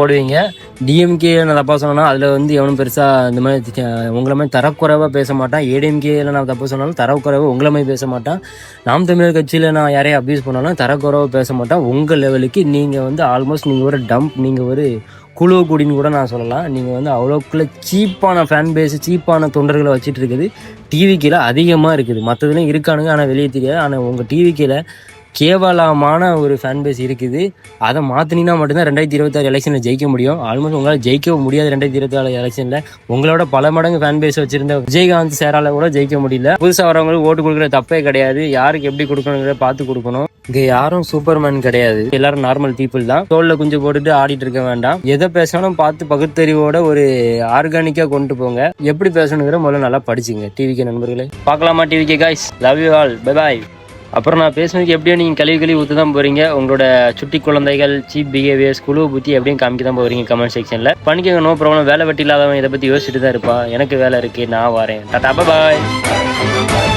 போடுவீங்க. டிஎம்கேல நான் தப்பாக சொன்னேன்னா அதில் வந்து எவனும் பெருசாக இந்த மாதிரி உங்களை மாதிரி தரக்குறைவாக பேச மாட்டான். ஏடிஎம்கேல நான் தப்பாக சொன்னாலும் தரக்குறைவாக உங்களை மாதிரி பேச மாட்டான். நாம் தமிழர் கட்சியில் நான் யாரையும் அப்யூஸ் பண்ணாலும் தரக்குறைவாக பேச மாட்டான். உங்கள் லெவலுக்கு நீங்கள் வந்து ஆல்மோஸ்ட் நீங்கள் ஒரு டம்ப், நீங்கள் ஒரு குழு கூடின்னு கூட நான் சொல்லலாம். நீங்கள் வந்து அவ்வளோக்குள்ள சீப்பான ஃபேன் பேஸு, சீப்பான தொண்டர்களை வச்சுட்டு இருக்குது டிவிக்கில் அதிகமாக இருக்குது. மற்றதுலையும் இருக்கானுங்க, ஆனால் வெளியே தெரியாது. ஆனால் உங்கள் டிவிக்கில் கேவலமான ஒரு ஃபேன் பேஸ் இருக்குது. அதை மாற்றினீங்கன்னா மட்டும்தான் 2026 எலெக்ஷனில் ஜெயிக்க முடியும். ஆல்மோஸ்ட் உங்களால் ஜெயிக்கவும் முடியாது 2024 எலெக்ஷனில். உங்களோட பல மடங்கு ஃபேன் பேஸ் வச்சுருந்த விஜயகாந்த் சேரால கூட ஜெயிக்க முடியல. புதுசாக வரவங்களுக்கு ஓட்டு கொடுக்குற தப்பே கிடையாது. யாருக்கு எப்படி கொடுக்கணுங்கிறத பார்த்து கொடுக்கணும். இங்கே யாரும் சூப்பர்மேன் கிடையாது, எல்லாரும் நார்மல் பீப்புள் தான். தோளில் குஞ்சு போட்டுட்டு ஆடிட்டு இருக்க வேண்டாம். எதை பேசினாலும் பார்த்து பகுத்தறிவோட ஒரு ஆர்கானிக்காக கொண்டு போங்க. எப்படி பேசணுங்கிற முதல்ல நல்லா படிச்சுங்க. டிவிக்கு நண்பர்களே, பார்க்கலாமா டிவிக்கு guys? Love you all, bye bye. அப்புறம் நான் பேசுனதுக்கு எப்படியோ நீங்கள் கழுவி ஊற்ற தான் போகிறீங்க. உங்களோட சுட்டி குழந்தைகள், சீப் பிஹேவியர்ஸ், குழு புத்தி எப்படியும் காமிக்க தான் போகிறீங்க கமெண்ட் செக்ஷனில். பண்ணிக்கோங்க, நோ ப்ராப்ளம். வேலை வெட்டி இல்லாதவன் இதை பற்றி யோசிச்சுட்டு தான் இருப்பான். எனக்கு வேலை இருக்குது, நான் வரேன். Tata, bye bye.